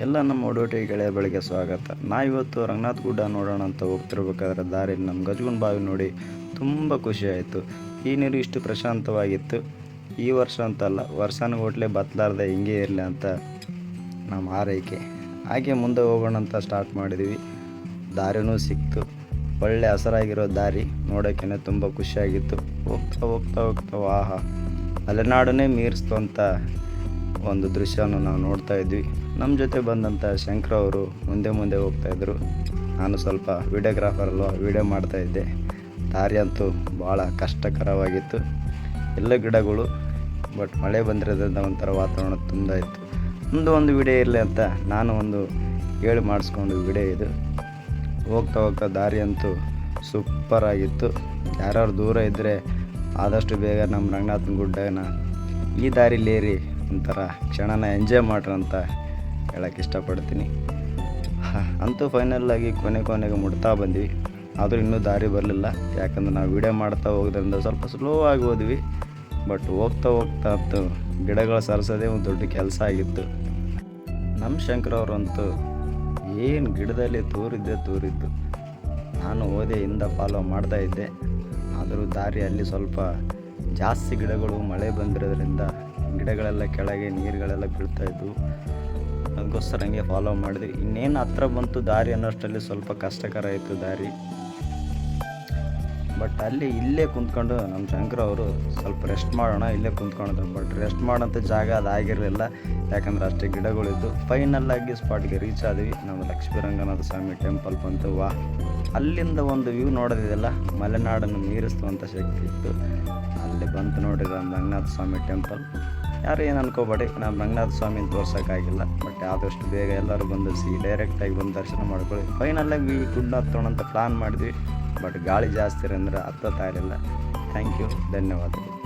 ಎಲ್ಲ ನಮ್ಮ ಒಡೋಟಿ ಗೆಳೆಯ ಬಳಿಗೆ ಸ್ವಾಗತ. ನಾವಿವತ್ತು ರಂಗನಾಥ ಗುಡ್ಡ ನೋಡೋಣ ಅಂತ ಹೋಗ್ತಿರ್ಬೇಕಾದ್ರೆ ದಾರಿಯಲ್ಲಿ ನಮ್ಮ ಗಜಗುಂಡ ಬಾವಿ ನೋಡಿ ತುಂಬ ಖುಷಿಯಾಯಿತು. ಈ ನೀರು ಇಷ್ಟು ಪ್ರಶಾಂತವಾಗಿತ್ತು. ಈ ವರ್ಷ ಅಂತಲ್ಲ, ವರ್ಷಾನುಗಟ್ಲೆ ಬತ್ತಲಾರ್ದೆ ಹಿಂಗೆ ಇರಲಿ ಅಂತ ನಮ್ಮ ಆರೈಕೆ. ಹಾಗೆ ಮುಂದೆ ಹೋಗೋಣ ಅಂತ ಸ್ಟಾರ್ಟ್ ಮಾಡಿದ್ವಿ. ದಾರಿನೂ ಸಿಕ್ತು, ಒಳ್ಳೆ ಹಸರಾಗಿರೋ ದಾರಿ, ನೋಡೋಕ್ಕೆ ತುಂಬ ಖುಷಿಯಾಗಿತ್ತು. ಹೋಗ್ತಾ ಹೋಗ್ತಾ ಹೋಗ್ತಾ ಆಹಾ, ಮಲೆನಾಡನ್ನೇ ಮೀರಿಸ್ತು ಅಂತ ಒಂದು ದೃಶ್ಯವನ್ನು ನಾವು ನೋಡ್ತಾ ಇದ್ವಿ. ನಮ್ಮ ಜೊತೆ ಬಂದಂಥ ಶಂಕರ್ ಅವರು ಮುಂದೆ ಹೋಗ್ತಾಯಿದ್ರು. ನಾನು ಸ್ವಲ್ಪ ವಿಡಿಯೋಗ್ರಾಫರ್ ಅಲ್ವಾ, ವಿಡಿಯೋ ಮಾಡ್ತಾಯಿದ್ದೆ. ದಾರಿ ಅಂತೂ ಭಾಳ ಕಷ್ಟಕರವಾಗಿತ್ತು, ಎಲ್ಲ ಗಿಡಗಳು, ಬಟ್ ಮಳೆ ಬಂದಿರೋದ್ರಿಂದ ಒಂಥರ ವಾತಾವರಣ ತುಂಬ ಇತ್ತು. ಒಂದು ವಿಡಿಯೋ ಇರಲಿ ಅಂತ ನಾನು ಒಂದು ಹೇಳಿ ಮಾಡಿಸ್ಕೊಂಡು ವಿಡಿಯೋ ಇದು. ಹೋಗ್ತಾ ಹೋಗ್ತಾ ದಾರಿ ಅಂತೂ ಸೂಪರಾಗಿತ್ತು. ಯಾರ್ಯಾರು ದೂರ ಇದ್ದರೆ ಆದಷ್ಟು ಬೇಗ ನಮ್ಮ ರಂಗನಾಥನ ಗುಡ್ಡನ ಈ ದಾರಿಲೇರಿ ಒಂಥರ ಕ್ಷಣನ ಎಂಜಾಯ್ ಮಾಡ್ರಿ ಅಂತ ಹೇಳೋಕ್ಕೆ ಇಷ್ಟಪಡ್ತೀನಿ. ಅಂತೂ ಫೈನಲ್ಲಾಗಿ ಕೊನೆಗೆ ಮುಟ್ತಾ ಬಂದ್ವಿ. ಆದರೂ ಇನ್ನೂ ದಾರಿ ಬರಲಿಲ್ಲ, ಯಾಕಂದ್ರೆ ನಾವು ವಿಡಿಯೋ ಮಾಡ್ತಾ ಹೋಗೋದ್ರಿಂದ ಸ್ವಲ್ಪ ಸ್ಲೋ ಆಗಿ ಹೋದ್ವಿ. ಬಟ್ ಹೋಗ್ತಾ ಅಂತೂ ಗಿಡಗಳು ಸರಿಸೋದೇ ಒಂದು ದೊಡ್ಡ ಕೆಲಸ ಆಗಿತ್ತು. ನಮ್ಮ ಶಂಕರ್ ಅವರಂತೂ ಏನು ಗಿಡದಲ್ಲಿ ತೂರಿದ್ದು. ನಾನು ಹಿಂದೆ ಫಾಲೋ ಮಾಡ್ತಾಯಿದ್ದೆ. ಆದರೂ ದಾರಿಯಲ್ಲಿ ಸ್ವಲ್ಪ ಜಾಸ್ತಿ ಗಿಡಗಳು, ಮಳೆ ಬಂದಿರೋದ್ರಿಂದ ಗಿಡಗಳೆಲ್ಲ ಕೆಳಗೆ, ನೀರುಗಳೆಲ್ಲ ಬೀಳ್ತಾಯಿದ್ವು. ಅದಕ್ಕೋಸ್ಕರ ಹಂಗೆ ಫಾಲೋ ಮಾಡಿದ್ವಿ. ಇನ್ನೇನು ಹತ್ರ ಬಂತು ದಾರಿ ಅನ್ನೋಷ್ಟರಲ್ಲಿ ಸ್ವಲ್ಪ ಕಷ್ಟಕರ ಆಯಿತು ದಾರಿ. ಬಟ್ ಇಲ್ಲೇ ಕುಂತ್ಕೊಂಡು ನಮ್ಮ ಶಂಕರ್ ಅವರು ಸ್ವಲ್ಪ ರೆಸ್ಟ್ ಮಾಡೋಣ ಇಲ್ಲೇ ಕುಂತ್ಕೊಂಡಿದ್ರು. ಬಟ್ ರೆಸ್ಟ್ ಮಾಡೋಂಥ ಜಾಗ ಅದಾಗಿರಲಿಲ್ಲ, ಯಾಕಂದ್ರೆ ಅಷ್ಟೇ ಗಿಡಗಳಿದ್ದು. ಫೈನಲ್ಲಾಗಿ ಸ್ಪಾಟ್ಗೆ ರೀಚ್ ಆದ್ವಿ. ನಮ್ಮ ಲಕ್ಷ್ಮೀ ರಂಗನಾಥ ಸ್ವಾಮಿ ಟೆಂಪಲ್ ಬಂತು. ಅಲ್ಲಿಂದ ಒಂದು ವ್ಯೂ ನೋಡೋದಿದೆಯಲ್ಲ, ಮಲೆನಾಡನ್ನು ಮೀರಿಸುವಂಥ ಶಕ್ತಿ ಇತ್ತು. ಅಲ್ಲಿ ಬಂತು ನೋಡಿರಿ ನಮ್ಮ ರಂಗನಾಥ ಸ್ವಾಮಿ ಟೆಂಪಲ್. ಯಾರು ಏನು ಅನ್ಕೋಬೇಡಿ, ನಮ್ಮ ರಂಗನಾಥ ಸ್ವಾಮಿನ ತೋರ್ಸೋಕ್ಕಾಗಿಲ್ಲ. ಬಟ್ ಆದಷ್ಟು ಬೇಗ ಎಲ್ಲರೂ ಬಂದು ಡೈರೆಕ್ಟಾಗಿ ಬಂದು ದರ್ಶನ ಮಾಡ್ಕೊಳ್ಳಿ. ಫೈನಲಾಗಿ ಗುಡ್ಡ ಹತ್ತೋಣ ಅಂತ ಪ್ಲ್ಯಾನ್ ಮಾಡಿದ್ವಿ. ಬಟ್ ಗಾಳಿ ಜಾಸ್ತಿ ಇರೋಂದ್ರೆ ಹತ್ತೋಕ್ಕಾಗಲಿಲ್ಲ. ಥ್ಯಾಂಕ್ ಯು, ಧನ್ಯವಾದಗಳು.